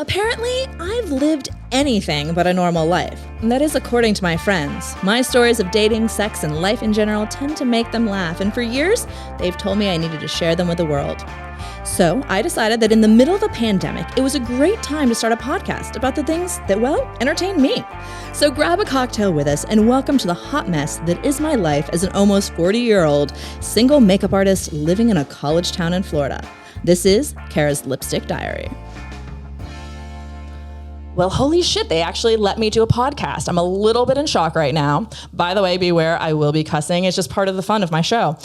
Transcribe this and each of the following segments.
Apparently, I've lived anything but a normal life. And that is according to my friends. My stories of dating, sex, and life in general tend to make them laugh, and for years, they've told me I needed to share them with the world. So I decided that in the middle of a pandemic, it was a great time to start a podcast about the things that, well, entertain me. So grab a cocktail with us and welcome to the hot mess that is my life as an almost 40-year-old single makeup artist living in a college town in Florida. This is Kara's Lipstick Diary. Well, holy shit, they actually let me do a podcast. I'm a little bit in shock right now. By the way, beware, I will be cussing. It's just part of the fun of my show.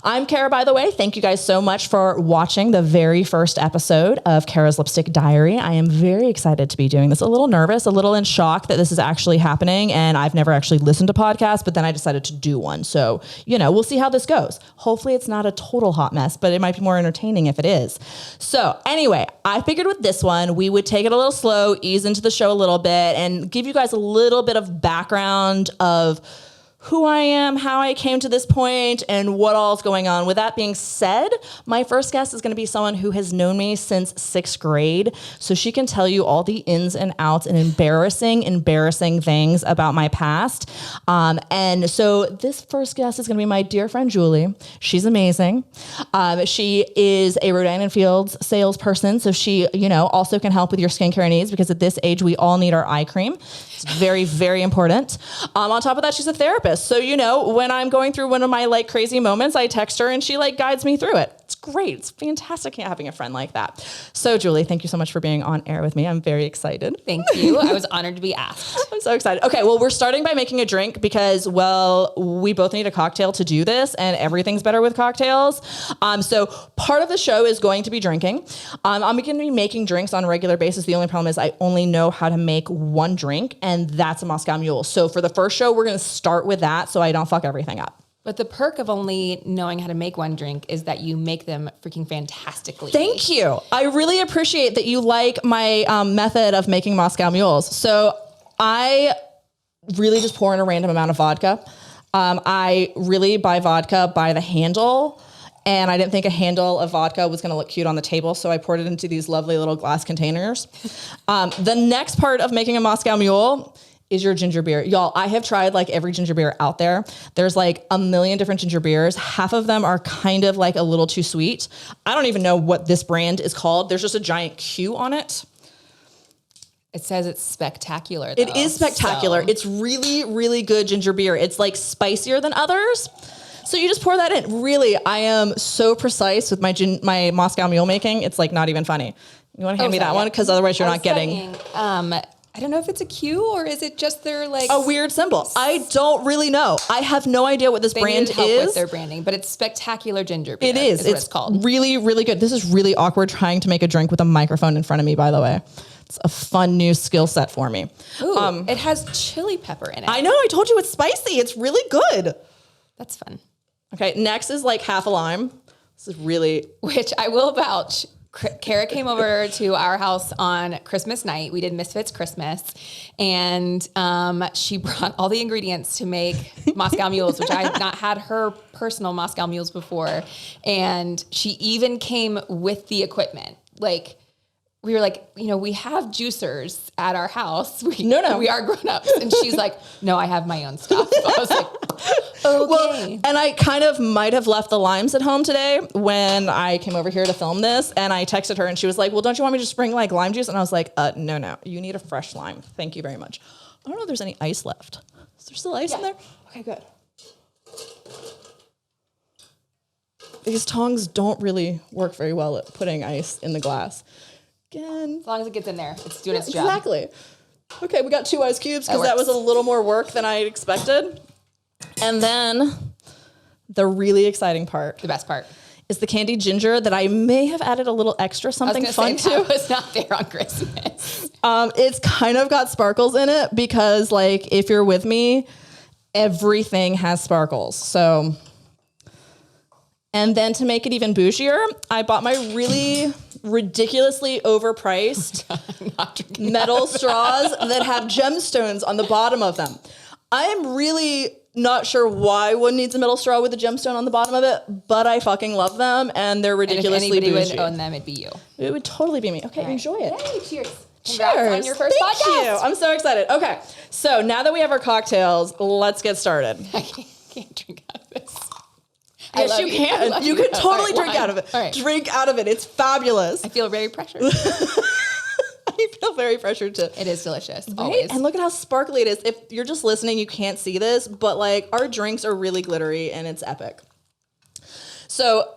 I'm Kara, by the way. Thank you guys so much for watching the very first episode of Kara's Lipstick Diary. I am very excited to be doing this. A little nervous, a little in shock that this is actually happening. And I've never actually listened to podcasts, but then I decided to do one. So, we'll see how this goes. Hopefully it's not a total hot mess, but it might be more entertaining if it is. So anyway, I figured with this one, we would take it a little slow, ease into the show a little bit, and give you guys a little bit of background of who I am, how I came to this point, and what all is going on. With that being said, my first guest is going to be someone who has known me since 6th grade, so she can tell you all the ins and outs and embarrassing things about my past. And so this first guest is going to be my dear friend, Julie. She's amazing. She is a Rhode Island Fields salesperson, so she, also can help with your skincare needs because at this age, we all need our eye cream. It's very, very important. On top of that, she's a therapist. So, when I'm going through one of my crazy moments, I text her and she guides me through it. It's great. It's fantastic having a friend like that. So Julie, thank you so much for being on air with me. I'm very excited. Thank you. I was honored to be asked. I'm so excited. Okay. Well, we're starting by making a drink because, we both need a cocktail to do this and everything's better with cocktails. So part of the show is going to be drinking. I'm going to be making drinks on a regular basis. The only problem is I only know how to make one drink, and that's a Moscow Mule. So for the first show, we're going to start with that so I don't fuck everything up. But the perk of only knowing how to make one drink is that you make them freaking fantastically. Thank you. I really appreciate that you like my method of making Moscow Mules. So I really just pour in a random amount of vodka. I really buy vodka by the handle, and I didn't think a handle of vodka was going to look cute on the table, so I poured it into these lovely little glass containers. The next part of making a Moscow Mule is your ginger beer. Y'all, I have tried every ginger beer out there. There's a million different ginger beers. Half of them are kind of a little too sweet. I don't even know what this brand is called. There's just a giant Q on it. It says it's spectacular, though. It is spectacular. So. It's really, really good ginger beer. It's spicier than others. So you just pour that in. Really, I am so precise with my Moscow Mule making. It's not even funny. You want to hand me that one? Because otherwise you're not getting... I don't know if it's a Q or is it just their a weird symbol. I don't really know. I have no idea what this brand is. With their branding, but it's spectacular ginger beer. It is. What it's called. Really, really good. This is really awkward trying to make a drink with a microphone in front of me, by the way. It's a fun new skill set for me. Ooh, it has chili pepper in it. I know. I told you it's spicy. It's really good. That's fun. Okay. Next is half a lime. This is really... Which I will vouch. Kara came over to our house on Christmas night. We did Misfits Christmas, and she brought all the ingredients to make Moscow Mules, which I have not had her personal Moscow Mules before. And she even came with the equipment. We were we have juicers at our house. We are grown-ups. And she's like, no, I have my own stuff. So I was like, okay. Well, and I kind of might have left the limes at home today when I came over here to film this. And I texted her and she was like, well, don't you want me to just bring lime juice? And I was like, no, you need a fresh lime. Thank you very much. I don't know if there's any ice left. Is there still ice in there? Okay, good. These tongs don't really work very well at putting ice in the glass. Again. As long as it gets in there, it's doing its job. Exactly. Okay, we got 2 ice cubes because that was a little more work than I expected. And then the really exciting part. The best part. Is the candied ginger that I may have added a little extra something fun to. That was not there on Christmas. It's kind of got sparkles in it because if you're with me, everything has sparkles. So, and then to make it even bougier, I bought my really ridiculously overpriced metal straws that have gemstones on the bottom of them. I am really not sure why one needs a metal straw with a gemstone on the bottom of it, but I fucking love them, and they're ridiculously bougie. And if anybody would own them, it'd be you. It would totally be me. Okay, right. Enjoy it. Yay, cheers. Congrats on your first Thank podcast. you. I'm so excited. Okay. So now that we have our cocktails, let's get started. I can't drink out of this. Yes, you can. You can totally drink out of it. All right. Drink out of it. It's fabulous. I feel very pressured. I feel very pressured too. It is delicious. Right? Always. And look at how sparkly it is. If you're just listening, you can't see this, but like our drinks are really glittery and it's epic. So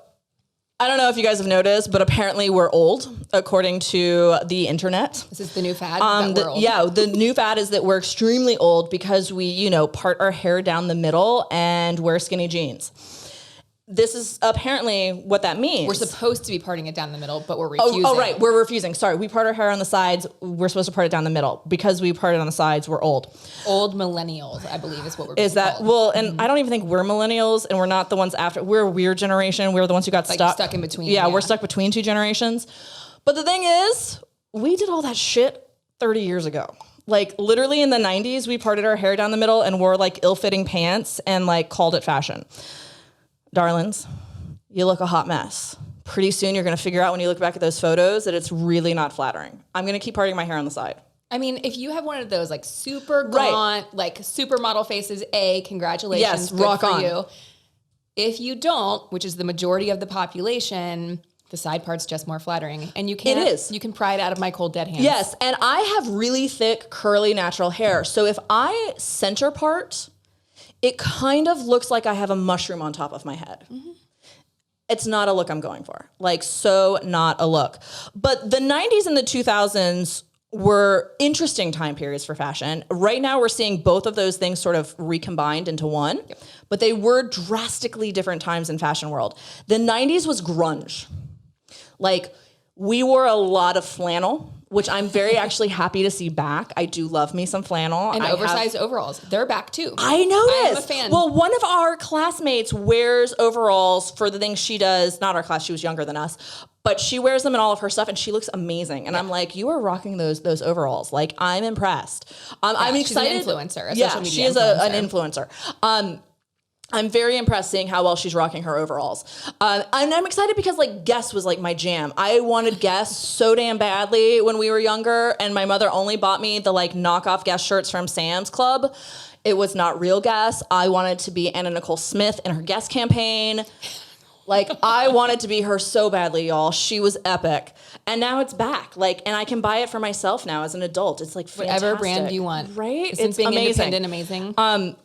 I don't know if you guys have noticed, but apparently we're old, according to the internet. This is the new fad. That we're old. Yeah, the new fad is that we're extremely old because we, part our hair down the middle and wear skinny jeans. This is apparently what that means. We're supposed to be parting it down the middle, but we're refusing. Oh, right. We're refusing. Sorry. We part our hair on the sides. We're supposed to part it down the middle. Because we parted on the sides, we're old. Old millennials, I believe, is what we're Is that, called. well, and I don't even think we're millennials and we're not the ones after. We're a weird generation. We're the ones who got stuck in between. Yeah, we're stuck between two generations. But the thing is, we did all that shit 30 years ago. Like literally in the 90s, we parted our hair down the middle and wore like ill-fitting pants and like called it fashion. Darlings, you look a hot mess. Pretty soon you're going to figure out when you look back at those photos that it's really not flattering. I'm going to keep parting my hair on the side. I mean, if you have one of those like super gaunt, like supermodel faces, congratulations. Yes, good rock for on. you. If you don't, which is the majority of the population, the side part's just more flattering. And you can't, It is. You can pry it out of my cold dead hands. Yes, and I have really thick, curly, natural hair. So if I center part, it kind of looks like I have a mushroom on top of my head. Mm-hmm. It's not a look I'm going for. Like, so not a look. But the 90s and the 2000s were interesting time periods for fashion. Right now, we're seeing both of those things sort of recombined into one. Yep. But they were drastically different times in fashion world. The 90s was grunge. Like, we wore a lot of flannel, which I'm very actually happy to see back. I do love me some flannel. And oversized overalls. They're back too. I noticed. I am a fan. Well, one of our classmates wears overalls for the things she does. Not our class, she was younger than us. But she wears them in all of her stuff and she looks amazing. And I'm like, you are rocking those overalls. Like, I'm impressed. I'm excited. She's an influencer, Yeah, she is an influencer. I'm very impressed seeing how well she's rocking her overalls. And I'm excited because like Guess was like my jam. I wanted Guess so damn badly when we were younger, and my mother only bought me the like knockoff Guess shirts from Sam's Club. It was not real Guess. I wanted to be Anna Nicole Smith in her Guess campaign. Like, I wanted to be her so badly, y'all. She was epic. And now it's back. Like, and I can buy it for myself now as an adult. It's like fantastic. Whatever brand you want. Right? Isn't It's being amazing. independent amazing?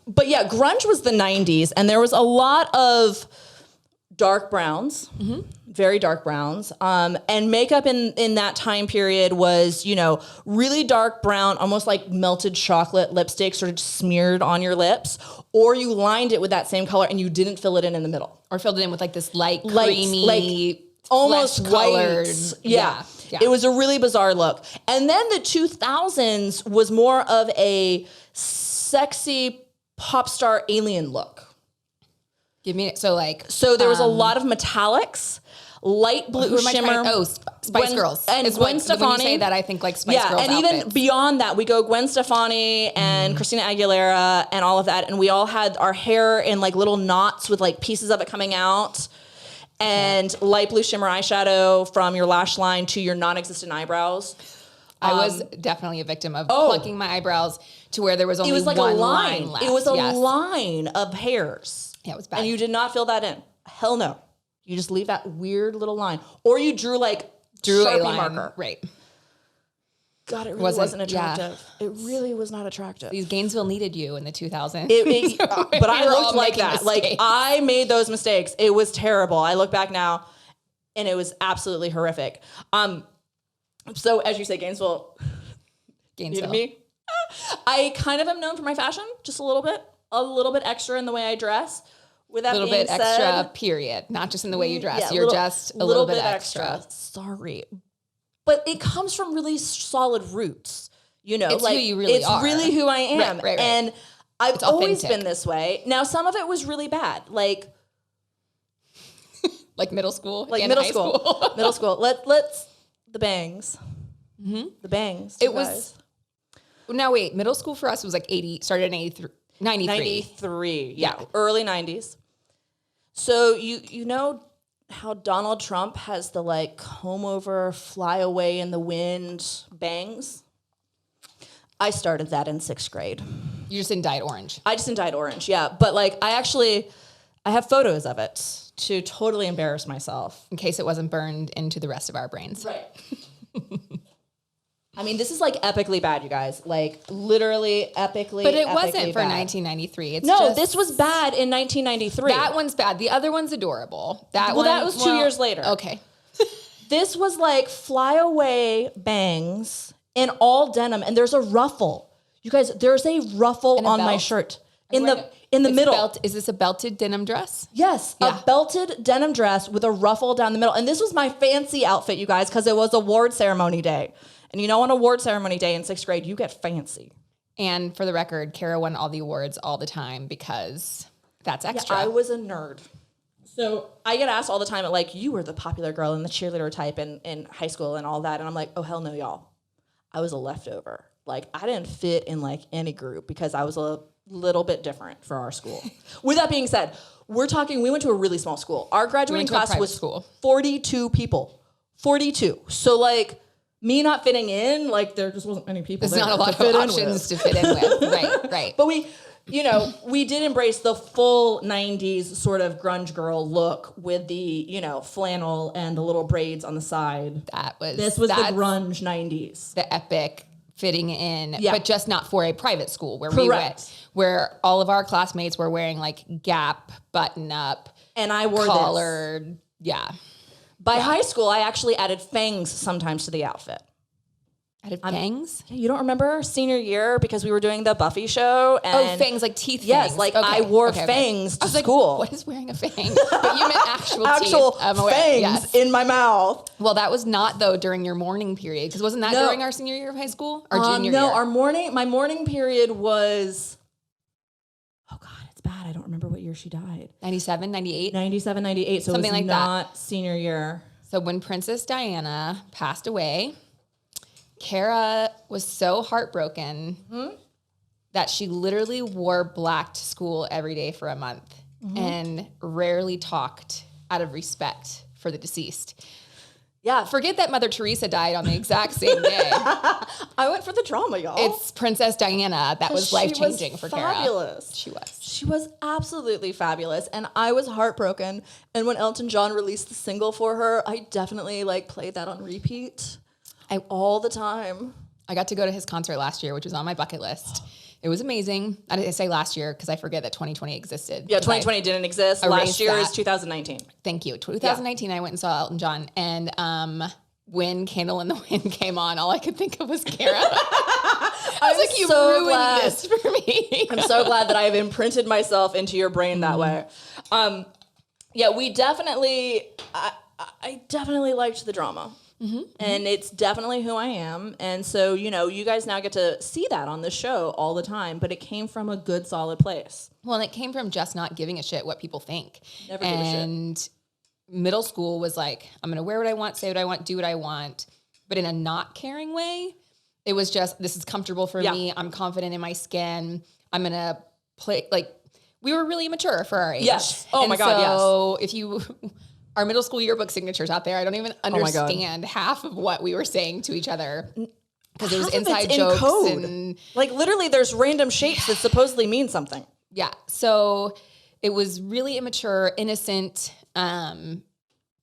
But yeah, grunge was the 90s, and there was a lot of dark browns, very dark browns. And makeup in that time period was, really dark brown, almost like melted chocolate lipstick sort of smeared on your lips, or you lined it with that same color and you didn't fill it in the middle. Or filled it in with like this light, creamy, like almost colored. white. Yeah. It was a really bizarre look. And then the 2000s was more of a sexy pop star alien look. Give me so there was a lot of metallics, light blue shimmer. Spice Girls. And Gwen Stefani. When you say that, I think like Spice Girls. And outfits. even beyond that, we go Gwen Stefani and Christina Aguilera and all of that. And we all had our hair in like little knots with like pieces of it coming out. And light blue shimmer eyeshadow from your lash line to your non-existent eyebrows. I was definitely a victim of plucking my eyebrows to where there was only one line left. It was a line of hairs. Yeah, it was bad. And you did not fill that in. Hell no. You just leave that weird little line. Or you drew a Sharpie marker. Right. God, it really wasn't attractive. Yeah. It really was not attractive. These Gainesville needed you in the 2000s. But I looked like that. Mistakes. Like, I made those mistakes. It was terrible. I look back now, and it was absolutely horrific. So, as you say, Gainesville. Me. I kind of am known for my fashion, just a little bit extra in the way I dress. With that being said, a little bit extra, period. Not just in the way you dress. You're just a little bit extra. Sorry. But it comes from really solid roots. It's like, who you really are. It's really who I am. Right. And I've always been this way. Now, some of it was really bad. Like middle school? Like middle school. Middle school. Let's the bangs. Mm-hmm. The bangs. It was. Now, wait. Middle school for us was like started in 93. 93. Yeah. Early 90s. So, how Donald Trump has the like comb over, fly away in the wind bangs. I started that in 6th grade. You just didn't dye it orange. I just didn't dye it orange, yeah. But like I have photos of it to totally embarrass myself. In case it wasn't burned into the rest of our brains. Right. I mean, this is like epically bad, you guys. Like literally epically. But it wasn't for bad. 1993. This was bad in 1993. That one's bad. The other one's adorable. That was 2 years later. Okay. This was like fly away bangs in all denim, and there's a ruffle. You guys, there's a ruffle on my shirt in the middle. Is this a belted denim dress? Yes, a belted denim dress with a ruffle down the middle. And this was my fancy outfit, you guys, because it was award ceremony day. And you know, on award ceremony day in 6th grade, you get fancy. And for the record, Kara won all the awards all the time because that's extra. Yeah, I was a nerd. So I get asked all the time, like, you were the popular girl and the cheerleader type in high school and all that. And I'm like, oh, hell no, y'all. I was a leftover. Like, I didn't fit in, like, any group because I was a little bit different for our school. With that being said, we went to a really small school. Our graduating class was 42 people. 42. So, like, me not fitting in, like, there just wasn't many people There's not a lot of options to fit in with. Right. But we did embrace the full 90s sort of grunge girl look with the, flannel and the little braids on the side. This was the grunge 90s. The epic fitting in, yeah. But just not for a private school where Correct. we went, where all of our classmates were wearing like Gap button up. And I wore collared. This. Yeah. By high school, I actually added fangs sometimes to the outfit. Added fangs? You don't remember senior year because we were doing the Buffy show? And fangs, like teeth fangs. Yes, like I wore fangs to school. Like, what is wearing a fang? But you meant actual teeth. Fangs in my mouth. Well, that was not, though, during your morning period. Because wasn't that during our senior year of high school? Or junior year? No, my morning period was... Oh, God, it's bad. I don't remember what year she died. 97, 98? 97, 98. So something it was like not that. Senior year. So when Princess Diana passed away... Kara was so heartbroken that she literally wore black to school every day for a month and rarely talked out of respect for the deceased. Yeah. Forget that Mother Teresa died on the exact same day. I went for the drama, y'all. It's Princess Diana that was life-changing for Kara. Fabulous. She was absolutely fabulous. And I was heartbroken. And when Elton John released the single for her, I definitely played that on repeat. All the time. I got to go to his concert last year, which was on my bucket list. It was amazing. I didn't say last year because I forget that 2020 existed. Yeah, 2020 didn't exist. Last year is 2019. Thank you. 2019, I went and saw Elton John. And when Candle in the Wind came on, all I could think of was Kara. I was like, you ruined this for me. I'm so glad that I have imprinted myself into your brain that way. We definitely, I definitely liked the drama. And it's definitely who I am. And so, you guys now get to see that on the show all the time, but it came from a good, solid place. Well, and it came from just not giving a shit what people think. Never give a shit. And middle school was like, I'm going to wear what I want, say what I want, do what I want. But in a not caring way, it was just, this is comfortable for me. I'm confident in my skin. I'm going to play, we were really immature for our age. Yes. Oh my God, yes. So if you... Our middle school yearbook signatures out there, I don't even understand half of what we were saying to each other because it was inside jokes. And literally there's random shapes that supposedly mean something. Yeah. So it was really immature, innocent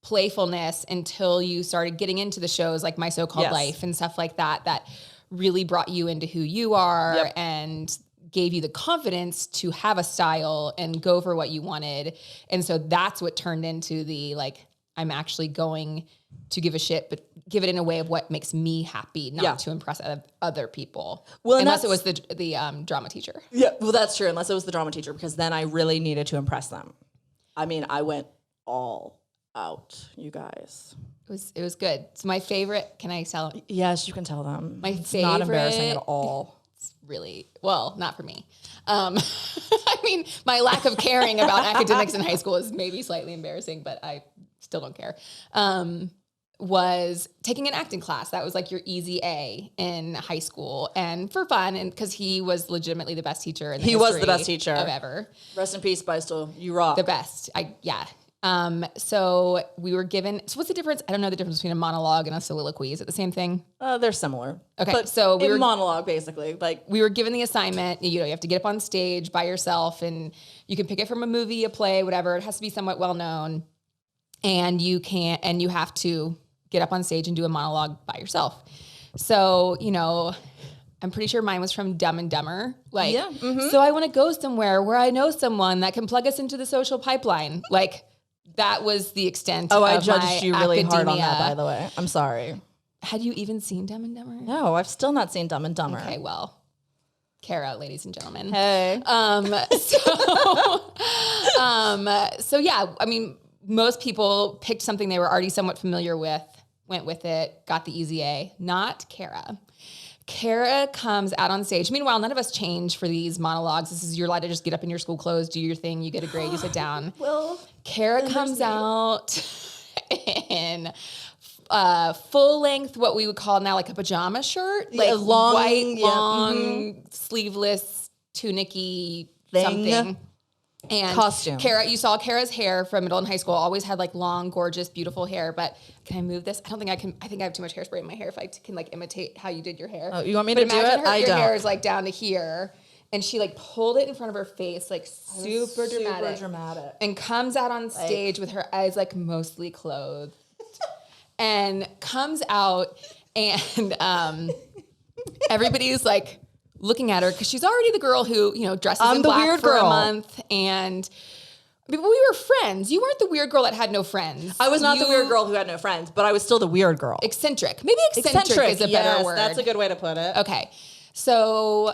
playfulness until you started getting into the shows like My So-Called Life and stuff like that, that really brought you into who you are and gave you the confidence to have a style and go for what you wanted. And so that's what turned into the, I'm actually going to give a shit, but give it in a way of what makes me happy, not to impress other people. Well, unless it was the drama teacher. Yeah, well, that's true. Unless it was the drama teacher, because then I really needed to impress them. I mean, I went all out, you guys. It was good. So my favorite, can I tell? Yes, you can tell them. It's not embarrassing at all. Really, well, not for me. I mean, my lack of caring about academics in high school is maybe slightly embarrassing, but I still don't care. Was taking an acting class. That was your easy A in high school, and for fun, and because he was legitimately the best teacher in the history was the best teacher of ever. Rest in peace, Beistel. You rock. The best. So we were given, so what's the difference? I don't know the difference between a monologue and a soliloquy. Is it the same thing? They're similar. Okay. But So we were monologue basically. Like we were given the assignment, you have to get up on stage by yourself and you can pick it from a movie, a play, whatever. It has to be somewhat well known. And you have to get up on stage and do a monologue by yourself. So, I'm pretty sure mine was from Dumb and Dumber. Like, so I want to go somewhere where I know someone that can plug us into the social pipeline. Like, that was the extent of I judged you really hard on academia. that, by the way. I'm sorry. Had you even seen Dumb and Dumber? No, I've still not seen Dumb and Dumber. Okay, well, Kara, ladies and gentlemen. Hey. So yeah, I mean, most people picked something they were already somewhat familiar with, went with it, got the easy A. Not Kara. Kara comes out on stage. Meanwhile, none of us change for these monologues. You're allowed to just get up in your school clothes, do your thing, you get a grade, you sit down. Well, Kara comes out in full length, what we would call now like a pajama shirt, like long, white, long, sleeveless, tunicky something. And costume. Kara, you saw Kara's hair from middle and high school, always had like long, gorgeous, beautiful hair. But can I move this? I don't think I can. I think I have too much hairspray in my hair if I can like imitate how you did your hair. Oh, you want me to do it? Your hair is like down to here. And she like pulled it in front of her face, like super dramatic. And comes out on stage with her eyes like mostly clothed. And comes out and everybody's like looking at her because she's already the girl who, dresses in black for a month. And we were friends. You weren't the weird girl that had no friends. I was not the weird girl who had no friends, but I was still the weird girl. Eccentric. Maybe eccentric is a better word. That's a good way to put it. Okay. So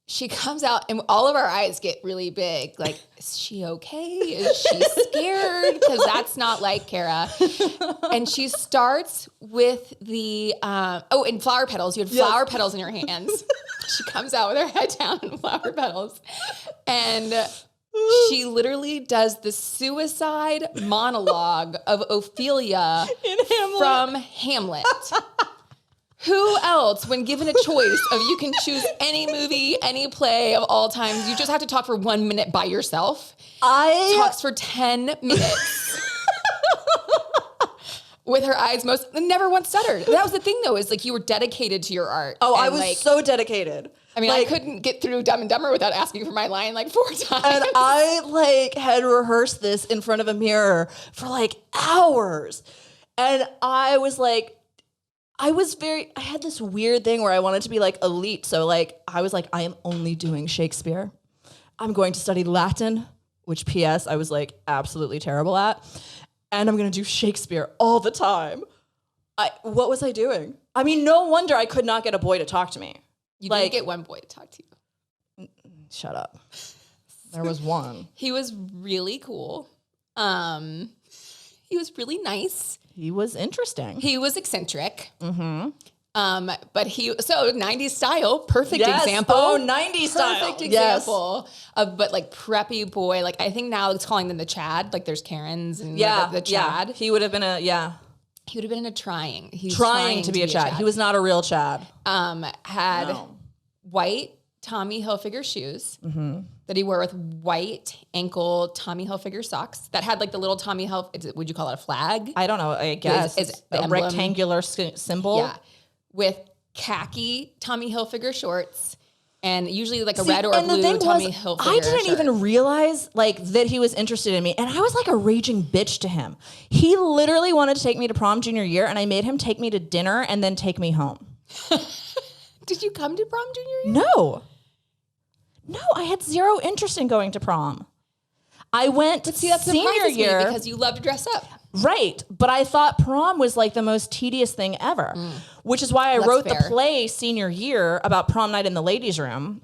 she comes out and all of our eyes get really big. Like, is she okay? Is she scared? Because that's not like Kara. And she starts with the, and flower petals. You had flower petals in your hands. She comes out with her head down and flower petals. And she literally does the suicide monologue of Ophelia from Hamlet. Who else, when given a choice of you can choose any movie, any play of all times, you just have to talk for 1 minute by yourself. Talks for 10 minutes. With her eyes never once stuttered. That was the thing though, is like you were dedicated to your art. Oh, I was so dedicated. I mean, I couldn't get through Dumb and Dumber without asking for my line like 4 times. And I had rehearsed this in front of a mirror for like hours. And I was like, I had this weird thing where I wanted to be like elite. So like, I was like, I am only doing Shakespeare. I'm going to study Latin, which PS, I was like absolutely terrible at. And I'm going to do Shakespeare all the time. What was I doing? I mean, no wonder I could not get a boy to talk to me. You didn't get one boy to talk to you. Shut up. There was one. He was really cool. He was really nice. He was interesting. He was eccentric. Mm-hmm. But 90s style, perfect example. Oh, 90s style. Perfect example of, but like preppy boy. Like I think now it's calling them the Chad. Like there's Karens and the Chad. He would have been He would have been trying. He's trying to be a Chad. He was not a real Chad. Had white Tommy Hilfiger shoes that he wore with white ankle Tommy Hilfiger socks that had like the little Tommy Hilfiger, would you call it a flag? I don't know. I guess is a emblem. rectangular symbol. Yeah. With khaki Tommy Hilfiger shorts and usually like a red or a blue Tommy Hilfiger I didn't shirt. even realize like that he was interested in me. And I was like a raging bitch to him. He literally wanted to take me to prom junior year and I made him take me to dinner and then take me home. Did you come to prom junior year? No, I had zero interest in going to prom. I went senior year because you love to dress up. Right. But I thought prom was like the most tedious thing ever, which is why I wrote the play senior year about prom night in the ladies' room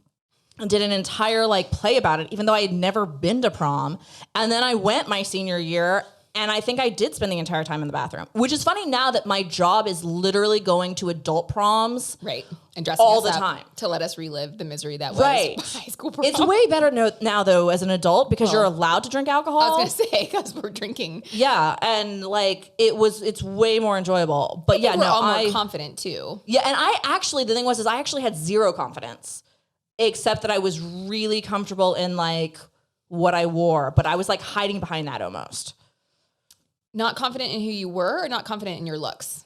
and did an entire like play about it, even though I had never been to prom. And then I went my senior year and I think I did spend the entire time in the bathroom, which is funny now that my job is literally going to adult proms. Right. And dressing all us the up time to let us relive the misery that was high school prom. It's way better now though as an adult because you're allowed to drink alcohol. I was going to say because we're drinking. Yeah, and like it's way more enjoyable. But we're all more confident too. Yeah, and the thing was I actually had zero confidence, except that I was really comfortable in like what I wore, but I was like hiding behind that almost. Not confident in who you were, or not confident in your looks?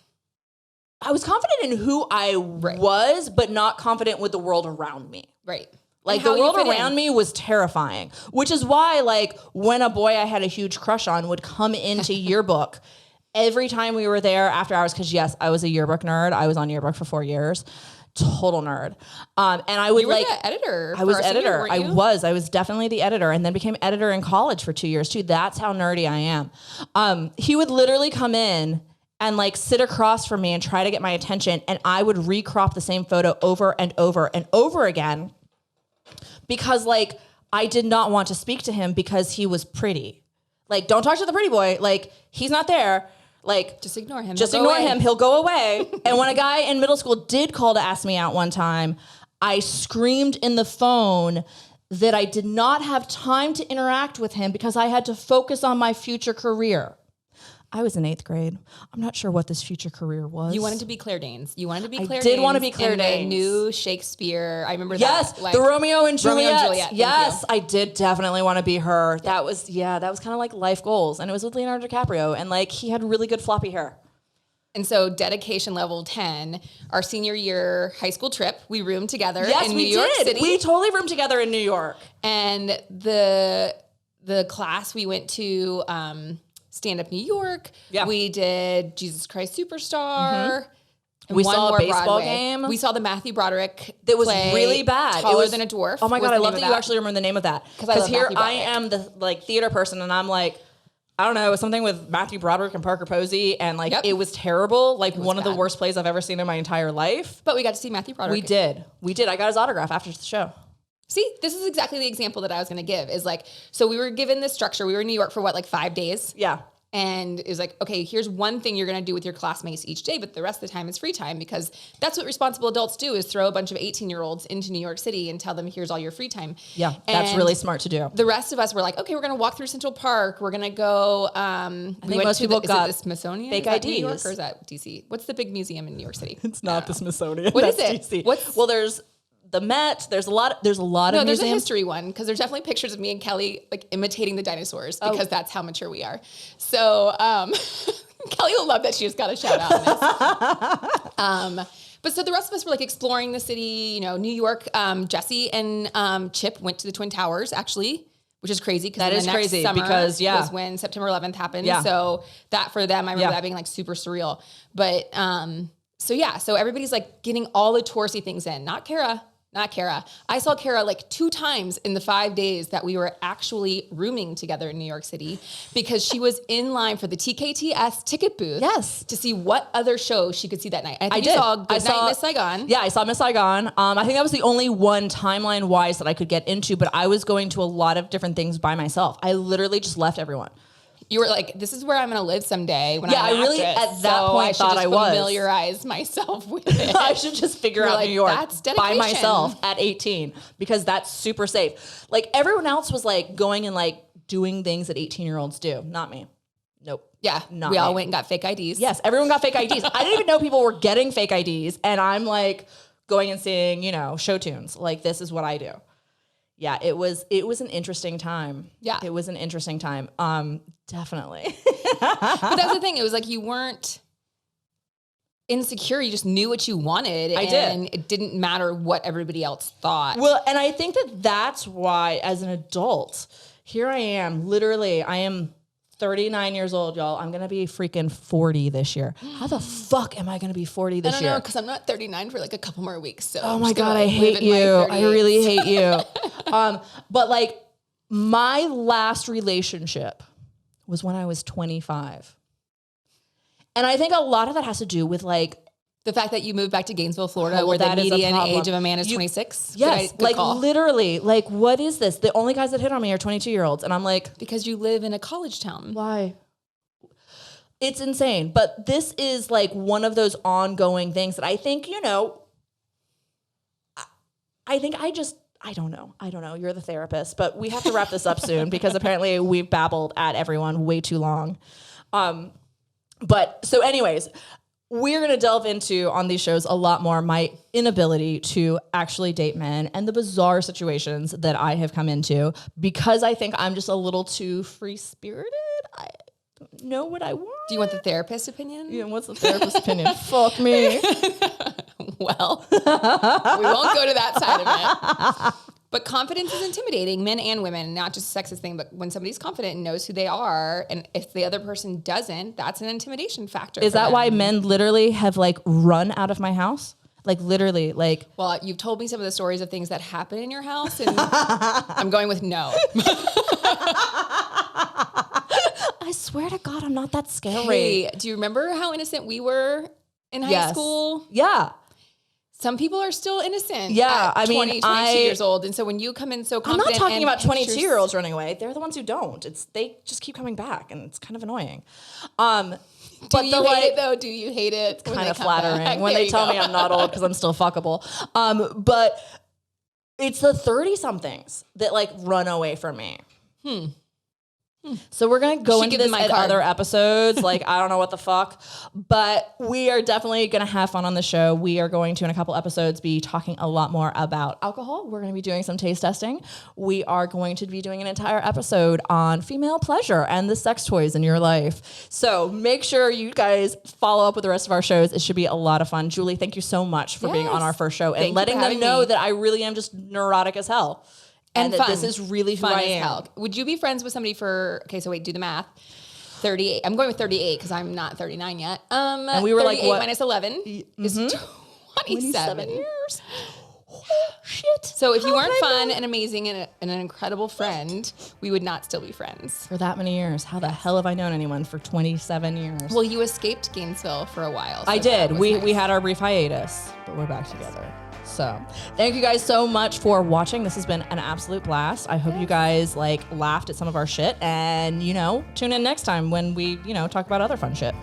I was confident in who I was, but not confident with the world around me. Right. Like the world around me was terrifying, which is why like when a boy I had a huge crush on would come into yearbook, every time we were there after hours, because yes, I was a yearbook nerd. I was on yearbook for 4 years. Total nerd. And I would you were the editor. I was editor. I was definitely the editor, and then became editor in college for 2 years too. That's how nerdy I am. He would literally come in and like sit across from me and try to get my attention. And I would recrop the same photo over and over and over again because like I did not want to speak to him because he was pretty. Like, don't talk to the pretty boy. Like, he's not there. Like, just ignore him. Just ignore him. He'll go away. And when a guy in middle school did call to ask me out one time, I screamed in the phone that I did not have time to interact with him because I had to focus on my future career. I was in 8th grade. I'm not sure what this future career was. You wanted to be Claire Danes. I did want to be Claire Danes. The new Shakespeare. I remember yes, that. Like, the Romeo and Juliet. Yes, I did definitely want to be her. Yeah. That was kind of like life goals. And it was with Leonardo DiCaprio. And like he had really good floppy hair. And so dedication level 10, our senior year high school trip, we roomed together in New York City. We totally roomed together in New York. And the class we went to, Stand Up New York. Yeah. We did Jesus Christ Superstar. Mm-hmm. We saw a baseball game. We saw the Matthew Broderick that was really bad. Taller Than a Dwarf. Oh my God, I love that you actually remember the name of that. Because here I am the like theater person and I'm like, I don't know, it was something with Matthew Broderick and Parker Posey and like it was terrible. Like one of the worst plays I've ever seen in my entire life. But we got to see Matthew Broderick. We did. I got his autograph after the show. See, this is exactly the example that I was going to give is like, so we were given this structure. We were in New York for what, like 5 days? Yeah. And it was like, okay, here's one thing you're going to do with your classmates each day, but the rest of the time is free time because that's what responsible adults do is throw a bunch of 18-year-olds into New York City and tell them, here's all your free time. Yeah, that's really smart to do. The rest of us were like, okay, we're going to walk through Central Park. We're going to go, I think most people got the Smithsonian? fake IDs. New York or is that DC? What's the big museum in New York City? It's not the Smithsonian. What is it? DC. Well, there's the Met. There's a lot of there's museums. A history one because there's definitely pictures of me and Kelly like imitating the dinosaurs because that's how mature we are. So Kelly will love that she just got a shout out. But so the rest of us were like exploring the city, New York. Jesse and Chip went to the Twin Towers actually, which is crazy because that is crazy because was when September 11th happened. Yeah. So that for them, I remember that being like super surreal. But so everybody's like getting all the touristy things in. Not Kara. I saw Kara like 2 times in the 5 days that we were actually rooming together in New York City because she was in line for the TKTS ticket booth. Yes. To see what other show she could see that night. I think you saw Good Night Miss Saigon. Yeah, I saw Miss Saigon. I think that was the only one timeline wise that I could get into, but I was going to a lot of different things by myself. I literally just left everyone. You were like, this is where I'm going to live someday. When I really at that point thought I was. Familiarize myself with it. I should just figure out New York by myself at 18 because that's super safe. Like everyone else was like going and like doing things that 18-year-olds do. Not me. Nope. Yeah. We all went and got fake IDs. Yes. Everyone got fake IDs. I didn't even know people were getting fake IDs. And I'm like going and seeing, show tunes. Like this is what I do. Yeah, it was an interesting time. Yeah. It was an interesting time. Definitely. But that's the thing. It was like you weren't insecure. You just knew what you wanted. And it didn't matter what everybody else thought. Well, and I think that's why as an adult, here I am, literally, I am 39 years old, y'all. I'm going to be freaking 40 this year. How the fuck am I going to be 40 this year? I don't know, because I'm not 39 for like a couple more weeks. So oh my God, I hate you. I really hate you. But like my last relationship was when I was 25. And I think a lot of that has to do with like, the fact that you moved back to Gainesville, Florida, where the median age of a man is 26. Yes, like literally, like what is this? The only guys that hit on me are 22-year-olds. And I'm like... Because you live in a college town. Why? It's insane. But this is like one of those ongoing things that I think, I don't know. You're the therapist. But we have to wrap this up soon because apparently we've babbled at everyone way too long. But so anyways... we're going to delve into on these shows a lot more my inability to actually date men and the bizarre situations that I have come into because I think I'm just a little too free-spirited. I don't know what I want. Do you want the therapist's opinion? Yeah, what's the therapist's opinion? Fuck me. Well, we won't go to that side of it. But confidence is intimidating, men and women, not just a sexist thing, but when somebody's confident and knows who they are, and if the other person doesn't, that's an intimidation factor. Is that them. why men literally have like run out of my house? Like literally, like. Well, you've told me some of the stories of things that happen in your house, and I'm going with no. I swear to God, I'm not that scary. Hey, do you remember how innocent we were in high school? Yeah. Some people are still innocent. Yeah, at I mean, 22 years old. And so when you come in so I'm confident. not talking about 22-year-olds running away. They're the ones who don't. They just keep coming back, and it's kind of annoying. Do you hate it though? Do you hate it? It's kind of flattering when they tell me I'm not old because I'm still fuckable. But it's the 30-somethings that like run away from me. So we're going to go into this in other episodes. Like, I don't know what the fuck, but we are definitely going to have fun on the show. We are going to, in a couple episodes, be talking a lot more about alcohol. We're going to be doing some taste testing. We are going to be doing an entire episode on female pleasure and the sex toys in your life. So make sure you guys follow up with the rest of our shows. It should be a lot of fun. Julie, thank you so much for being on our first show and letting them know that I really am just neurotic as hell. And that this is really who I am. Hell. Would you be friends with somebody for, okay, so wait, do the math. 38. I'm going with 38 because I'm not 39 yet. And we were like, what? Minus 11 is 27 years. Oh, shit. So if you weren't fun and amazing and an incredible friend, we would not still be friends. For that many years. How the hell have I known anyone for 27 years? Well, you escaped Gainesville for a while. So I did. We had our brief hiatus, but we're back together. So thank you guys so much for watching. This has been an absolute blast. I hope you guys like laughed at some of our shit and, tune in next time when we, talk about other fun shit.